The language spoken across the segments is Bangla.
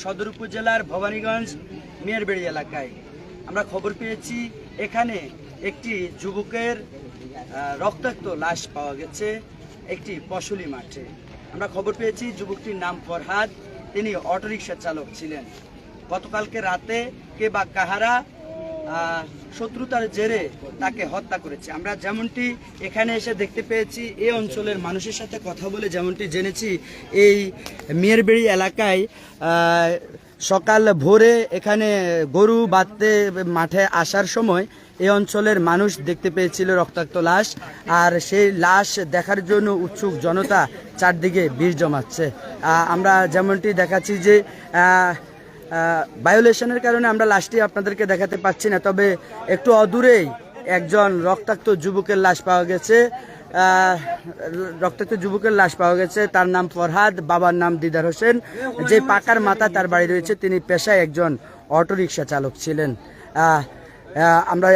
সদর উপজেলার ভবানীগঞ্জ মেয়েরবেড়ি এলাকায় আমরা খবর পেয়েছি এখানে একটি যুবকের রক্তাক্ত লাশ পাওয়া গেছে একটি ফসলি মাঠে। আমরা খবর পেয়েছি যুবকটির নাম ফরহাদ, তিনি অটোরিকশা চালক ছিলেন। গতকালকে রাতে কে বা কাহারা শত্রুতার জেরে তাকে হত্যা করেছে। আমরা যেমনটি এখানে এসে দেখতে পেয়েছি, এই অঞ্চলের মানুষের সাথে কথা বলে যেমনটি জেনেছি, এই মেয়েরবেড়ি এলাকায় সকাল ভোরে এখানে গরু বাঁধতে মাঠে আসার সময় এই অঞ্চলের মানুষ দেখতে পেয়েছিল রক্তাক্ত লাশ, আর সেই লাশ দেখার জন্য উৎসুক জনতা চারদিকে ভিড় জমাচ্ছে। আমরা যেমনটি দেখাচ্ছি যে ভায়োলেশনের কারণে আমরা লাশটি আপনাদেরকে দেখাতে পাচ্ছি না, তবে একটু অদূরেই একজন রক্তাক্ত যুবকের লাশ পাওয়া গেছে। তার নাম ফরহাদ, বাবার নাম দিদার হোসেন। যে পাকার মাথা তার বাড়ি রয়েছে, তিনি পেশায় একজন অটোরিকশা চালক ছিলেন। আমরা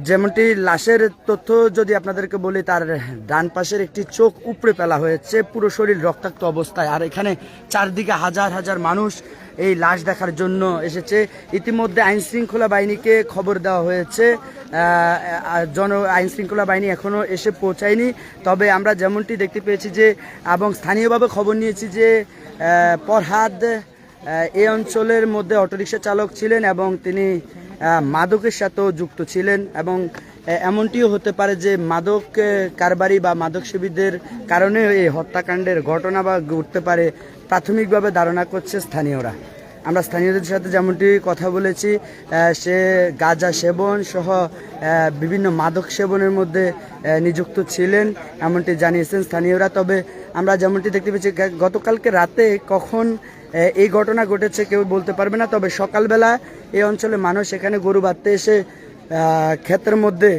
যেমনটি লাশের তথ্য যদি আপনাদেরকে বলি, তার ডান পাশের একটি চোখ উপড়ে ফেলা হয়েছে, পুরো শরীর রক্তাক্ত অবস্থায়। আর এখানে চারদিকে হাজার হাজার মানুষ এই লাশ দেখার জন্য এসেছে। ইতিমধ্যে আইন শৃঙ্খলা বাহিনীকে খবর দেওয়া হয়েছে, আইন শৃঙ্খলা বাহিনী এখনও এসে পৌঁছায়নি। তবে আমরা যেমনটি দেখতে পেয়েছি যে, এবং স্থানীয়ভাবে খবর নিয়েছি যে ফরহাদ এই অঞ্চলের মধ্যে অটোরিকশা চালক ছিলেন এবং তিনি মাদকের সাথেও যুক্ত ছিলেন, এবং এমনটিও হতে পারে যে মাদক কারবারি বা মাদক সেবীদের কারণে এই হত্যাকাণ্ডের ঘটনা বা ঘটতে পারে, প্রাথমিকভাবে ধারণা করছে স্থানীয়রা। আমরা স্থানীয়দের সাথে যেমনটি কথা বলেছি, সে গাঁজা সেবন সহ বিভিন্ন মাদক সেবনের মধ্যে নিযুক্ত ছিলেন এমনটি জানিয়েছেন স্থানীয়রা। তবে আমরা যেমনটি দেখতে পেয়েছি, গতকালকে রাতে কখন এই ঘটনা ঘটেছে কেউ বলতে পারবে না। তবে সকালবেলা এই অঞ্চলে মানুষ এখানে গরু বাঁধতে এসে ক্ষেতের মধ্যে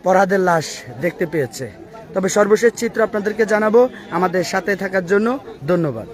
ফরহাদের লাশ দেখতে পেয়েছে। তবে সর্বশেষ চিত্র আপনাদেরকে জানাবো। আমাদের সাথে থাকার জন্য ধন্যবাদ।